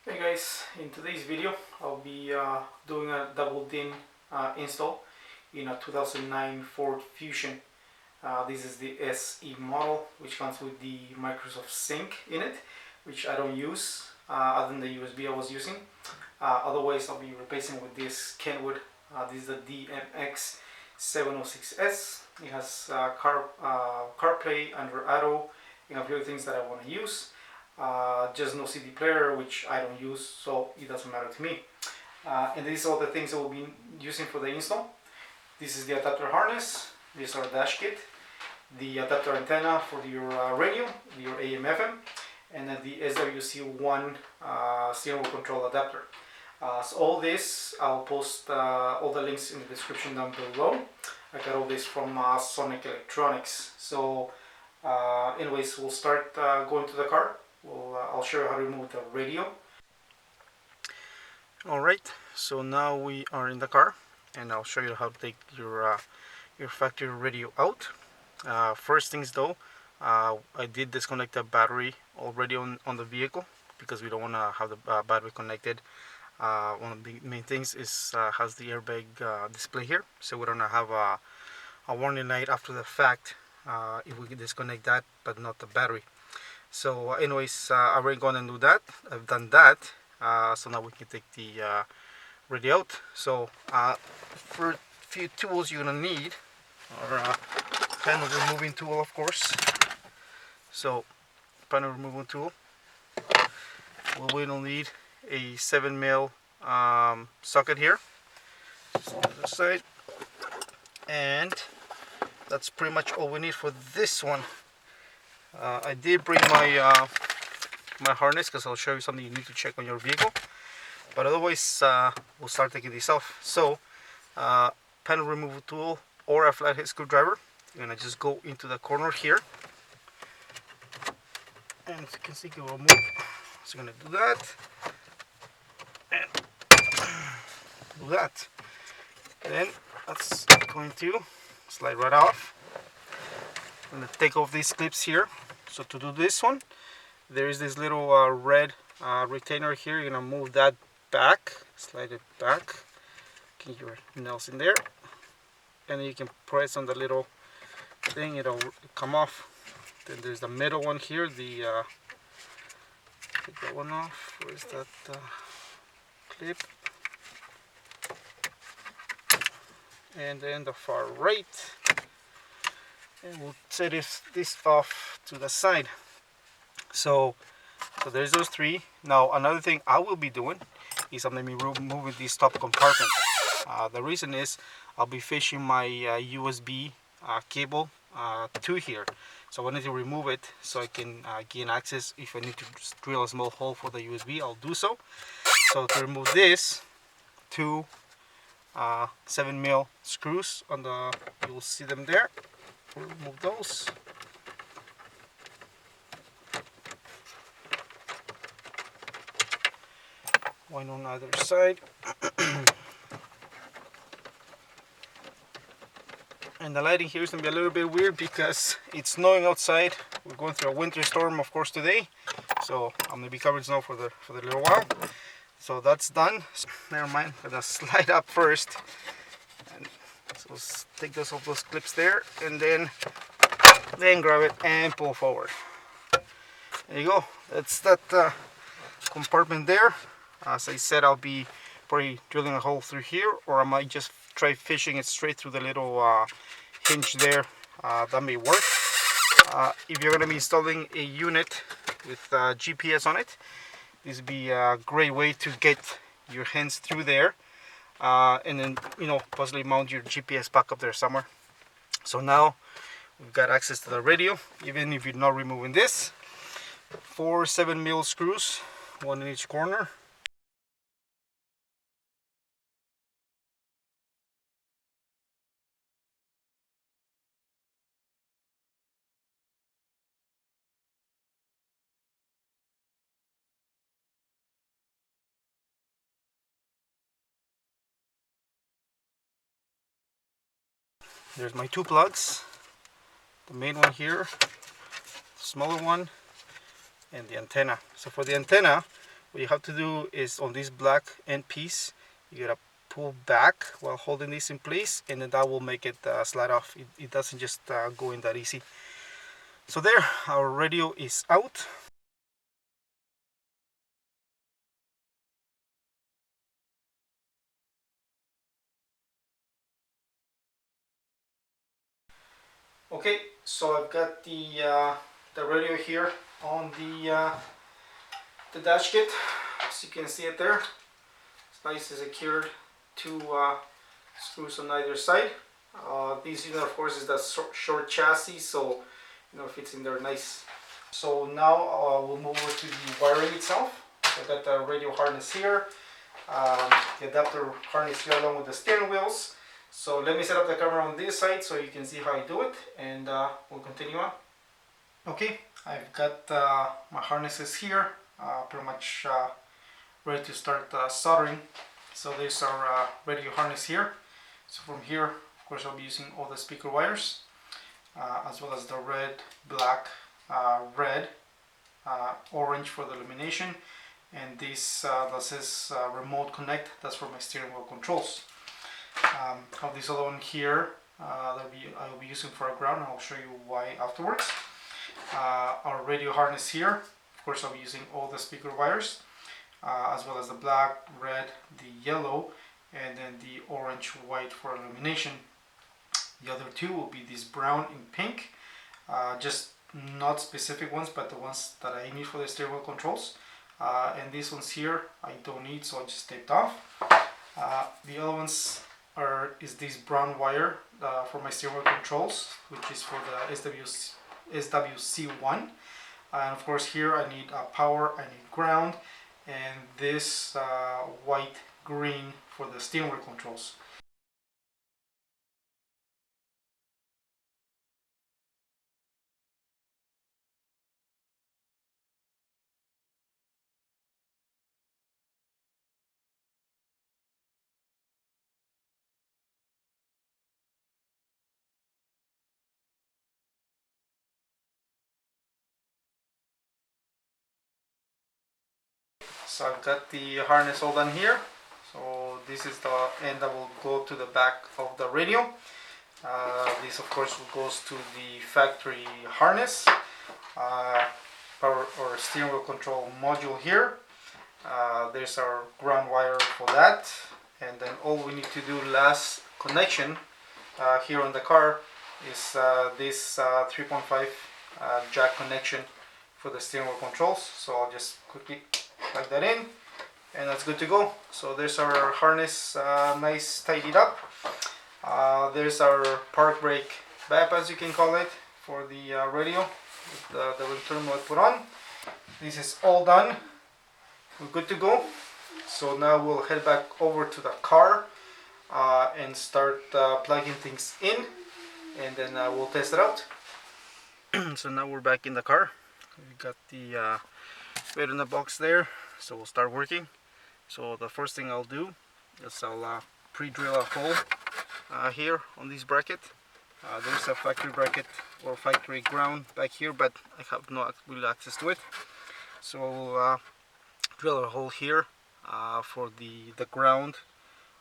Hey guys, in today's video I'll be doing a double DIN install in a 2009 Ford Fusion. This is the SE model, which comes with the Microsoft Sync in it, which I don't use other than the USB I was using. Otherwise I'll be replacing with this Kenwood. This is the DMX706S. It has CarPlay, Android Auto, and a few other things that I want to use. Just no CD player, which I don't use, so it doesn't matter to me. And these are all the things that we'll be using for the install. This is the adapter harness, this is our dash kit, the adapter antenna for your radio, your AM/FM, and then the SWC1 steering wheel control adapter. So all this, I'll post all the links in the description down below. I got all this from Sonic Electronix. So anyways, we'll start going to the car. I'll show you how to remove the radio. Alright, so now we are in the car and I'll show you how to take your factory radio out. First things though, I did disconnect the battery already on the vehicle because we don't want to have the battery connected. One of the main things is has the airbag display here, so we don't have a warning light after the fact if we can disconnect that but not the battery. So anyways, I'm already going to do that. I've done that. So now we can take the radio out. So for a few tools you're going to need are panel removing tool, of course. So panel removing tool. We will need a 7mm socket here. So on the side. And that's pretty much all we need for this one. I did bring my my harness because I'll show you something you need to check on your vehicle. But otherwise, we'll start taking this off. So, panel removal tool or a flathead screwdriver. You're gonna just go into the corner here, and as you can see, it will move. So you're gonna do that and do that. Then that's going to slide right off. I'm going to take off these clips here. So to do this one, there is this little red retainer here. You're going to move that back, slide it back, get your nails in there, and then you can press on the little thing, it'll come off. Then there's the middle one here, the take that one off. Where's that clip? And then the far right. And we'll set this off to the side. So there's those three. Now another thing I will be doing is I'm going to be removing this top compartment. The reason is I'll be fishing my USB cable to here. So I need to remove it so I can gain access. If I need to just drill a small hole for the USB, I'll do so. So to remove this, two 7mm screws on the, you'll see them there. We'll remove those. One on either side. And the lighting here is going to be a little bit weird because it's snowing outside. We're going through a winter storm, of course, today. So I'm going to be covering snow for the little while. So that's done. So, never mind. I'm going to slide up first. And so let's take those off those clips there, and then grab it and pull forward. There you go. That's that compartment there. As I said, I'll be probably drilling a hole through here, or I might just try fishing it straight through the little hinge there. That may work. If you're going to be installing a unit with GPS on it, this would be a great way to get your hands through there, and then possibly mount your GPS back up there somewhere. So now we've got access to the radio, even if you're not removing this. 4 7mm screws, one in each corner. There's my two plugs, the main one here, the smaller one, and the antenna. So for the antenna, what you have to do is on this black end piece, you gotta pull back while holding this in place, and then that will make it slide off. It doesn't just go in that easy. So there, our radio is out. Okay, so I've got the radio here on the dash kit. As you can see it there, it's nicely secured. Two screws on either side. This unit, of course, is that short chassis, so fits in there nice. So now we'll move over to the wiring itself. I've got the radio harness here, the adapter harness here along with the steering wheels. So let me set up the camera on this side so you can see how I do it, and we'll continue on. Okay, I've got my harnesses here, pretty much ready to start soldering. So there's our radio harness here. So from here, of course, I'll be using all the speaker wires, as well as the red, black, red, orange for the illumination, and this that says remote connect, that's for my steering wheel controls. Have this other one here I'll be using for a ground, and I'll show you why afterwards. Our radio harness here, of course I'll be using all the speaker wires, as well as the black, red, the yellow, and then the orange, white for illumination. The other two will be this brown and pink, just not specific ones, but the ones that I need for the steering wheel controls. And these ones here I don't need, so I just taped off. The other ones is this brown wire for my steering wheel controls, which is for the SWC1. And of course here I need power, I need ground, and this white green for the steering wheel controls. So I've got the harness all done here. So this is the end that will go to the back of the radio. This of course goes to the factory harness, power or steering wheel control module here. There's our ground wire for that, and then all we need to do last connection here on the car is this 3.5 jack connection for the steering wheel controls. So I'll just quickly plug that in, and that's good to go. So there's our harness, nice tidied up. There's our park brake bypass, you can call it, for the radio, with the return mode put on. This is all done. We're good to go. So now we'll head back over to the car and start plugging things in, and then we'll test it out. So now we're back in the car. We got the right in the box there, so we'll start working. So the first thing I'll do is I'll pre-drill a hole here on this bracket. There's a factory bracket or factory ground back here, but I have no real access to it. So we'll drill a hole here for the ground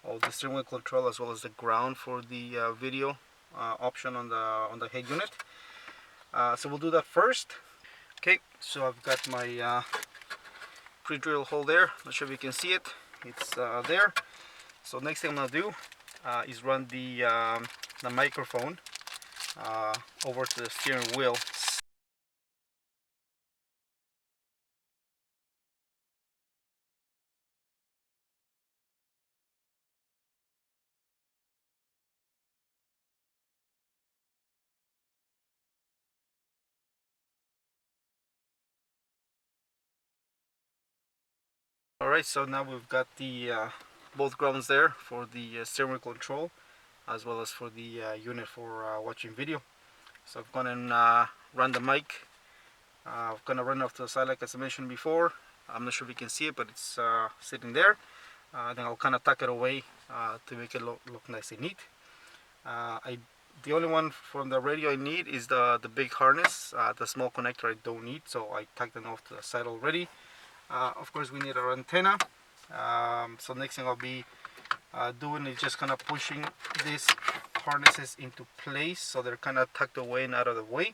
of the steering wheel control, as well as the ground for the video option on the head unit. So we'll do that first. Okay, so I've got my pre-drill hole there. Not sure if you can see it. It's there. So next thing I'm gonna do is run the microphone over to the steering wheel. Alright, so now we've got the both grounds there for the steering wheel control, as well as for the unit for watching video. So I've gone and run the mic. I'm gonna run off to the side like I mentioned before. I'm not sure if you can see it, but it's sitting there. Then I'll kind of tuck it away to make it look nice and neat. The only one from the radio I need is the big harness. The small connector I don't need, so I tucked them off to the side already. Of course, we need our antenna. So next thing I'll be doing is just kind of pushing these harnesses into place so they're kind of tucked away and out of the way.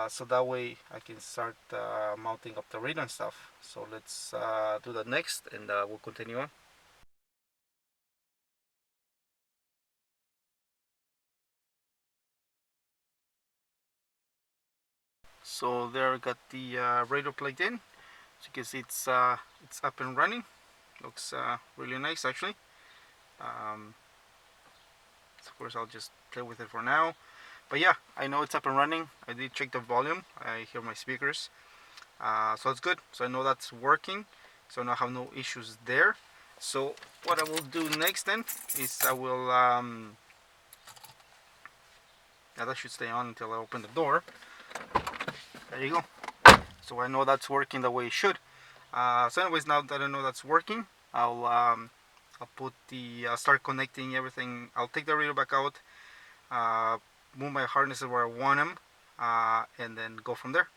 So that way I can start mounting up the radio and stuff. So let's do that next, and we'll continue on. So there I got the radio plugged in. So you can see it's up and running. Looks really nice actually. So of course I'll just play with it for now. But yeah, I know it's up and running. I did check the volume. I hear my speakers. So it's good. So I know that's working. So now I have no issues there. So what I will do next then is I will yeah, that should stay on until I open the door. There you go. So I know that's working the way it should. So anyways, now that I know that's working, I'll put the start connecting everything. I'll take the radio back out, move my harnesses where I want them, and then go from there.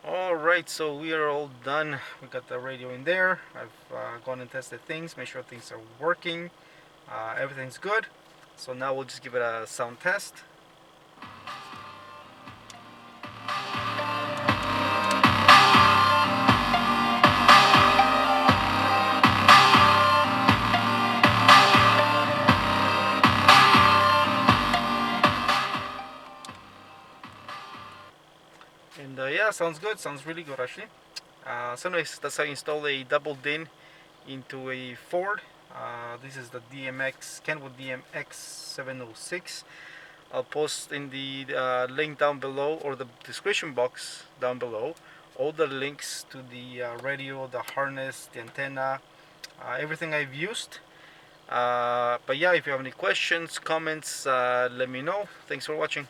Alright, so we are all done. We got the radio in there. I've gone and tested things, make sure things are working. Everything's good. So now we'll just give it a sound test. And yeah, sounds good. Sounds really good actually. So anyways, that's how you install a double DIN into a Ford. This is the Kenwood DMX706. I'll post in the link down below, or the description box down below, all the links to the radio, the harness, the antenna, everything I've used. But yeah, if you have any questions, comments, let me know. Thanks for watching.